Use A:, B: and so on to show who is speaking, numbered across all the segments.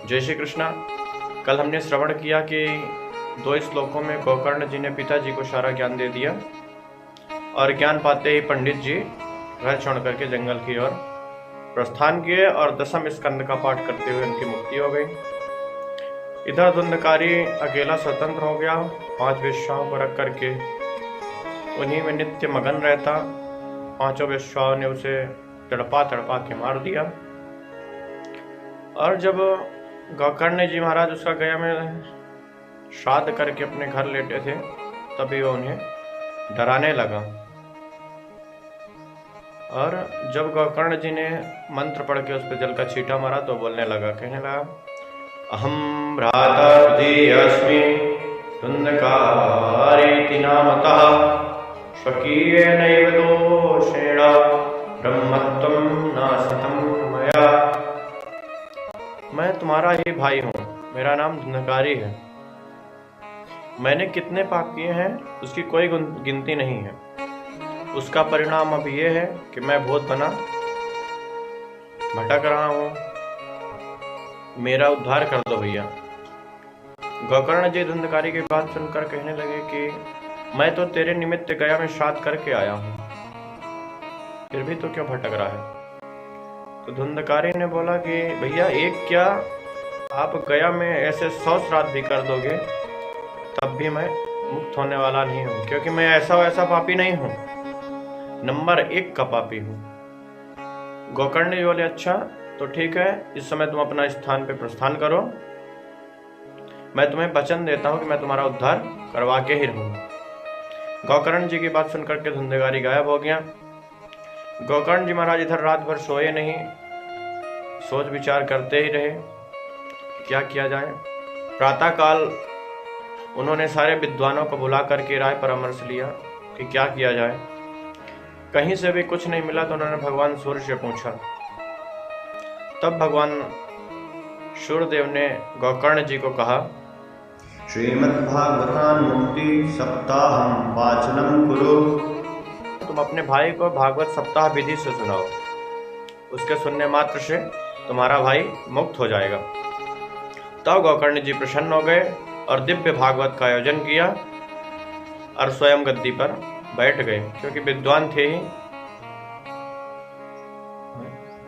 A: जय श्री कृष्णा। कल हमने श्रवण किया कि 2 श्लोकों में गोकर्ण जी ने पिताजी को सारा ज्ञान दे दिया और ज्ञान पाते ही पंडित जी घर छोड़ करके जंगल की ओर प्रस्थान किए और 10वें स्कंद का पाठ करते हुए उनकी मुक्ति हो गई। इधर धुंधकारी अकेला स्वतंत्र हो गया, 5 वेश्याओं को रख करके उन्हीं में नित्य मगन रहता। 5 वेश्याओं ने उसे तड़पा तड़पा के मार दिया। और जब गोकर्ण जी महाराज उसका गया में श्राद्ध करके अपने घर लेटे थे, तभी वो उन्हें डराने लगा। और जब गोकर्ण जी ने मंत्र पढ़ के उस पर जल का छींटा मारा तो बोलने लगा, कहने लगा, अहम भ्रातर्दीयस्मि धुंधकारीति नामतः स्वकीयेनैव दोषेण ब्रह्मत्वं नाशितं मया। मैं तुम्हारा ही भाई हूँ, मेरा नाम धुंधकारी है। मैंने कितने पाप किए हैं उसकी कोई गिनती नहीं है। उसका परिणाम अब ये है कि मैं भूत बना भटक रहा हूँ, मेरा उद्धार कर दो भैया। गोकर्ण जी धुंधकारी की बात सुनकर कहने लगे कि मैं तो तेरे निमित्त गया में श्राद्ध करके आया हूँ, फिर भी तो क्यों भटक रहा है। तो धुंधकारी ने बोला कि भैया एक क्या, आप गया में ऐसे 100 श्राद्ध भी कर दोगे तब भी मैं मुक्त होने वाला नहीं हूँ, क्योंकि मैं ऐसा पापी नहीं हूँ, नंबर 1 का पापी हूँ। गोकर्ण जी बोले, अच्छा तो ठीक है, इस समय तुम अपना स्थान पे प्रस्थान करो, मैं तुम्हें वचन देता हूँ कि मैं तुम्हारा उद्धार करवा के ही रहूँगा। गोकर्ण जी की बात सुनकर के धुंधकारी गायब हो गया। गोकर्ण जी महाराज इधर रात भर सोए नहीं, सोच विचार करते ही रहे क्या किया जाए। प्रातः काल उन्होंने सारे विद्वानों को बुला करके राय परामर्श लिया कि क्या किया जाए। कहीं से भी कुछ नहीं मिला तो उन्होंने भगवान सूर्य से पूछा। तब भगवान सूर्यदेव ने गोकर्ण जी को कहा,
B: श्रीमद्भागवतान् मुक्ति सप्ताहं वाचनं कुरु।
A: तुम अपने भाई को भागवत सप्ताह विधि से सुनाओ, उसके सुनने मात्र से तुम्हारा भाई मुक्त हो जाएगा। तब गोकर्ण जी प्रसन्न हो गए और दिव्य भागवत का आयोजन किया और स्वयं गद्दी पर बैठ गए, क्योंकि विद्वान थे ही।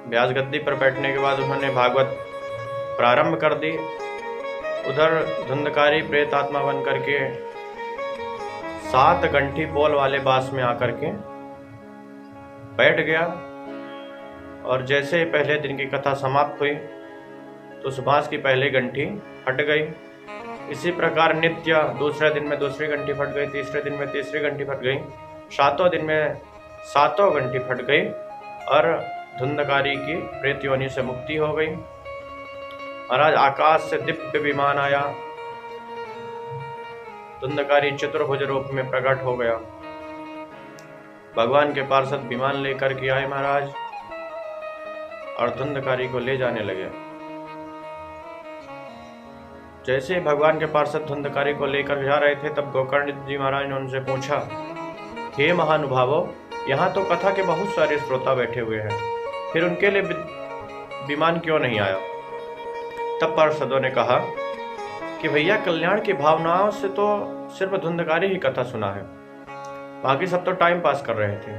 A: व्यास गद्दी पर बैठने के बाद उन्होंने भागवत प्रारंभ कर दी। उधर धुंधकारी प्रेत आत्मा बन करके 7 गंठी पोल वाले बांस में आकर के बैठ गया। और जैसे ही पहले दिन की कथा समाप्त हुई तो उस बांस की पहली गंठी फट गई। इसी प्रकार नित्य दूसरे दिन में दूसरी गंठी फट गई, तीसरे दिन में तीसरी गंठी फट गई, 7वें दिन में 7 गंठी फट गई और धुंधकारी की प्रेत योनि से मुक्ति हो गई। महाराज आकाश से दिव्य विमान आया, धुंधकारी चतुर्भुज रूप में प्रकट हो गया। भगवान के पार्षद विमान लेकर के आए महाराज और धुंधकारी को ले जाने लगे। जैसे ही भगवान के पार्षद धुंधकारी को लेकर जा रहे थे तब गोकर्ण जी महाराज ने उनसे पूछा, हे महानुभावों, यहाँ तो कथा के बहुत सारे श्रोता बैठे हुए हैं, फिर उनके लिए विमान क्यों नहीं आया। तब पार्षदों ने कहा कि भैया कल्याण की भावनाओं से तो सिर्फ धुंधकारी ही कथा सुना है, बाकी सब तो टाइम पास कर रहे थे।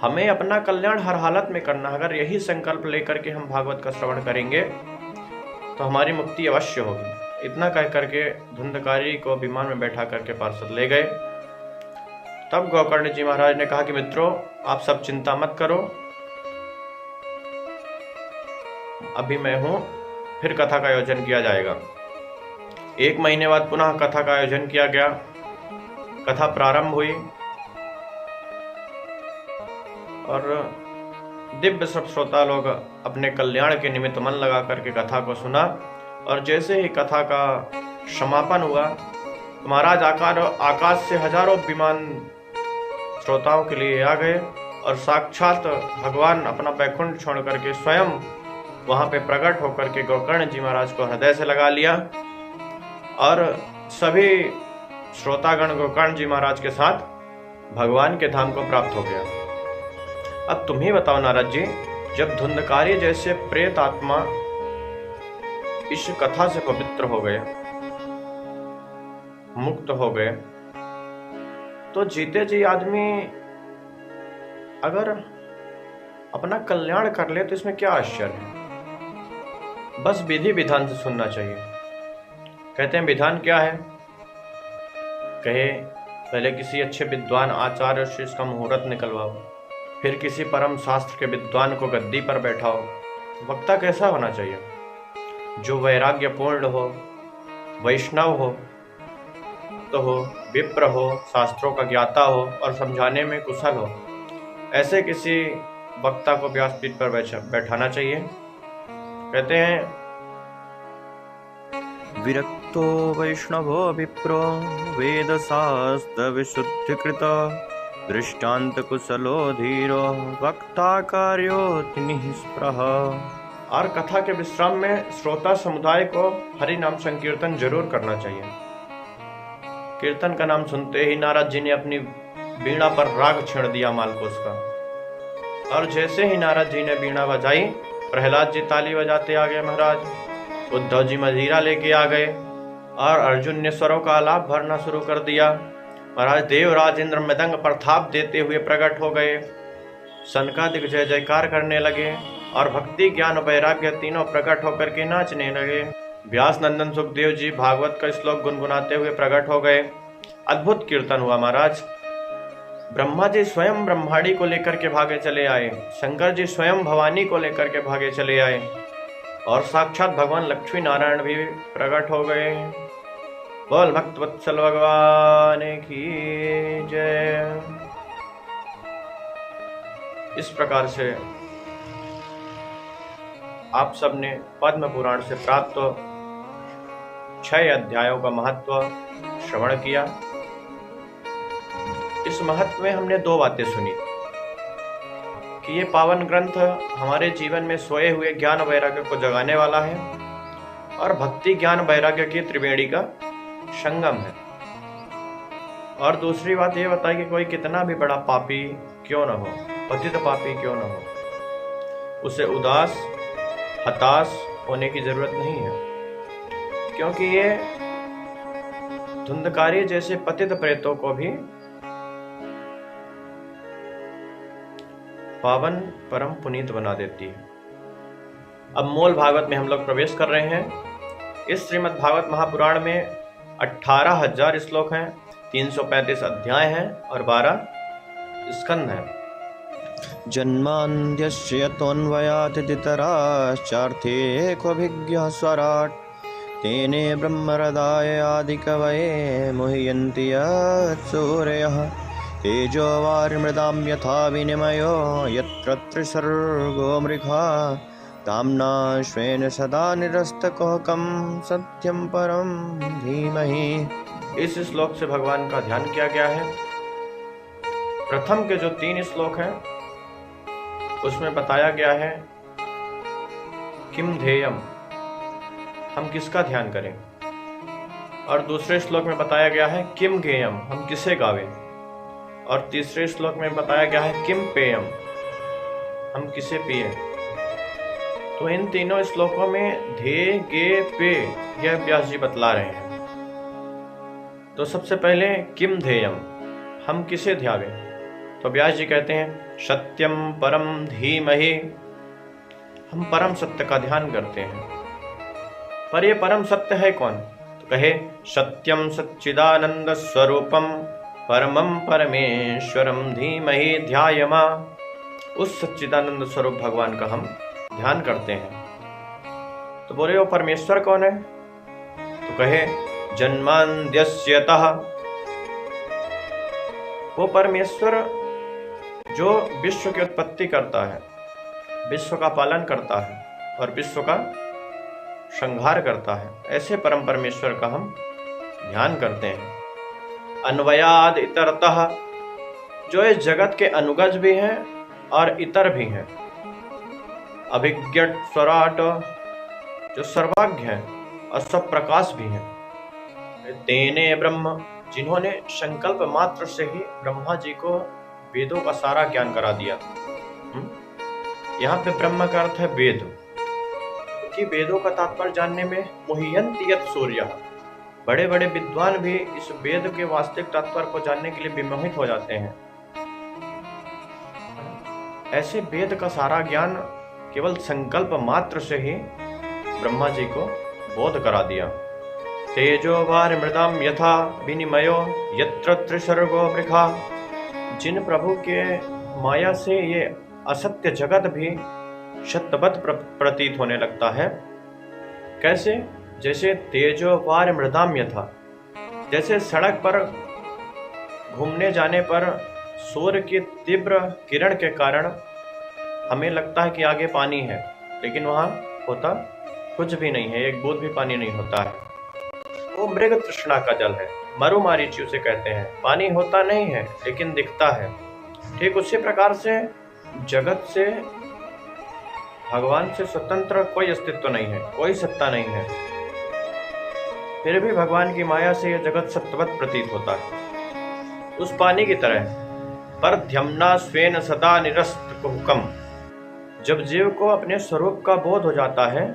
A: हमें अपना कल्याण हर हालत में करना है। अगर यही संकल्प लेकर के हम भागवत का श्रवण करेंगे तो हमारी मुक्ति अवश्य होगी। इतना कह करके धुंधकारी को विमान में बैठा करके पार्षद ले गए। तब गोकर्ण जी महाराज ने कहा कि मित्रों, आप सब चिंता मत करो, अभी मैं हूं, फिर कथा का आयोजन किया जाएगा। 1 महीने बाद पुनः कथा का आयोजन किया गया। कथा प्रारंभ हुई और दिव्य सब श्रोता लोग अपने कल्याण के निमित्त मन लगा करके कथा को सुना। और जैसे ही कथा का समापन हुआ, महाराज आकाश से हजारों विमान श्रोताओं के लिए आ गए और साक्षात भगवान अपना बैकुंठ छोड़ करके स्वयं वहां पे प्रकट होकर के गोकर्ण जी महाराज को हृदय से लगा लिया और सभी श्रोतागण गोकर्ण जी महाराज के साथ भगवान के धाम को प्राप्त हो गया। अब तुम ही बताओ नारद जी, जब धुंधकारी जैसे प्रेत आत्मा इस कथा से पवित्र हो गए, मुक्त हो गए, तो जीते जी आदमी अगर अपना कल्याण कर ले तो इसमें क्या आश्चर्य है। बस विधि विधान से सुनना चाहिए। कहते हैं विधान क्या है? कहे पहले किसी अच्छे विद्वान आचार्य से इसका मुहूर्त निकलवाओ, फिर किसी परम शास्त्र के विद्वान को गद्दी पर बैठाओ। वक्ता कैसा होना चाहिए? जो वैराग्यपूर्ण हो, वैष्णव हो तो हो, विप्र हो, शास्त्रों का ज्ञाता हो और समझाने में कुशल हो। ऐसे किसी वक्ता को व्यासपीठ पर बैठाना चाहिए। कहते हैं विरक्तो वैष्णवो विप्रो वेद शास्त्र विशुद्धिकृत दृष्टांत कुशलो धीरो वक्ता कार्योति निःस्पृह। और कथा के विश्राम में श्रोता समुदाय को हरि नाम संकीर्तन जरूर करना चाहिए। कीर्तन का नाम सुनते ही नारद जी ने अपनी वीणा पर राग छेड़ दिया मालकोस का, और जैसे ही नारद जी ने वीणा बजाई, प्रहलाद जी ताली बजाते आ गए महाराज, उद्धव जी मजीरा लेके आ गए और अर्जुन ने स्वरों का आलाप भरना शुरू कर दिया। महाराज देवराज इंद्र मृदंग पर थाप देते हुए प्रकट हो गए, सनकादिक जय जयकार करने लगे और भक्ति ज्ञान वैराग्य तीनों प्रकट होकर के नाचने लगे। व्यास नंदन सुखदेव जी भागवत का श्लोक गुनगुनाते हुए प्रकट हो गए। अद्भुत कीर्तन हुआ महाराज। ब्रह्मा जी स्वयं ब्रह्माणी को लेकर के भागे चले आए, शंकर जी स्वयं भवानी को लेकर के भागे चले आए और साक्षात भगवान लक्ष्मी नारायण भी प्रकट हो गए। बोल भक्त वत्सल भगवान की जय। इस प्रकार से आप सबने पद्म पुराण से प्राप्त 6 अध्यायों का महत्व श्रवण किया। इस महत्व में हमने 2 बातें सुनी कि ये पावन ग्रंथ हमारे जीवन में सोए हुए ज्ञान वैराग्य को जगाने वाला है और भक्ति ज्ञान वैराग्य की त्रिवेणी का संगम है। और दूसरी बात ये बताई कि कोई कितना भी बड़ा पापी क्यों न हो, पतित पापी क्यों न हो, उसे उदास हताश होने की जरूरत नहीं है, क्योंकि ये धुंधकारी जैसे पतित प्रेतों को भी पावन परम पुनीत बना देती है। अब मूल भागवत में हम लोग प्रवेश कर रहे हैं। इस श्रीमद् भागवत महापुराण में 18,000 श्लोक हैं, 335 अध्याय हैं और 12 स्कंद हैं।
C: जन्मान्त्यस्य त्वन्वयातितराश्चार्थेऽभिज्ञः स्वराट् तेने ब्रह्महृदाय आदिकवये मुह्यन्ति यत्सूरयः तेजो वारिमृदां यथा विनिमयो यत्र त्रिसर्गो मृगा ताम्ना स्वेन सदा निरस्तकुहकं सत्यं परं धीमहि।
A: इस श्लोक से भगवान का ध्यान किया गया है। प्रथम के जो 3 श्लोक हैं उसमें बताया गया है किम ध्येयम, हम किसका ध्यान करें, और दूसरे श्लोक में बताया गया है किम गेयम, हम किसे गावें, और तीसरे श्लोक में बताया गया है किम पेयम, हम किसे पिए। तो इन तीनों श्लोकों में ध्येय गे पे यह व्यास जी बतला रहे हैं। तो सबसे पहले किम ध्येयम, हम किसे ध्यावें। तो व्यास जी कहते हैं सत्यम परम धीमहि, हम परम सत्य का ध्यान करते हैं। पर ये परम सत्य है कौन? तो कहे सत्यम सच्चिदानंद स्वरूपम परमं परमेश्वरम धीमहि ध्यायमा। उस सच्चिदानंद स्वरूप भगवान का हम ध्यान करते हैं। तो बोले वो परमेश्वर कौन है? तो कहे जन्माद्यस्यतः, वो परमेश्वर जो विश्व की उत्पत्ति करता है, विश्व का पालन करता है और विश्व का संहार करता है, ऐसे परम परमेश्वर का हम ध्यान करते हैं। अन्वयाद इतरतः, जो इस जगत के अनुगज भी हैं और इतर भी हैं। अभिज्ञ स्वराट, जो सर्वाज्ञ हैं और सब प्रकाश भी हैं। तेने ब्रह्म, जिन्होंने संकल्प मात्र से ही ब्रह्मा जी को वेदों का सारा ज्ञान करा दिया। यहाँ पे ब्रह्म का अर्थ है वेद। जबकि वेदों का तात्पर्य जानने में मुह्यन्ति यत् सूर्यः, बड़े बड़े विद्वान भी इस वेद के वास्तविक तात्पर्य को जानने के लिए विमोहित हो जाते हैं। ऐसे वेद का सारा ज्ञान केवल संकल्प मात्र से ही ब्रह्मा जी को बोध करा दिया। तेजो वार मृदाम यथा विनिमयो यत्र त्रिसर्गो वृखा, जिन प्रभु के माया से ये असत्य जगत भी सत्यवत प्रतीत होने लगता है। कैसे? जैसे तेजो वार मृदाम यथा, जैसे सड़क पर घूमने जाने पर सूर्य की तीव्र किरण के कारण हमें लगता है कि आगे पानी है, लेकिन वहाँ होता कुछ भी नहीं है, एक बूंद भी पानी नहीं होता है। वो मृग तृष्णा का जल है, मरुमारीची उसे कहते हैं। पानी होता नहीं है लेकिन दिखता है। ठीक उसी प्रकार से जगत से, भगवान से स्वतंत्र कोई अस्तित्व नहीं है, कोई सत्ता नहीं है, फिर भी भगवान की माया से यह जगत सत्यवत प्रतीत होता है। उस पानी की तरह पर ध्यमना स्वेन सदा निरस्त कुहकम, जब जीव को अपने स्वरूप का बोध हो जाता है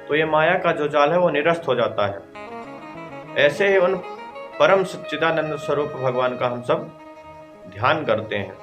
A: तो ये माया का जो जाल है वो निरस्त हो जाता है। ऐसे ही उन परम सच्चिदानंद स्वरूप भगवान का हम सब ध्यान करते हैं।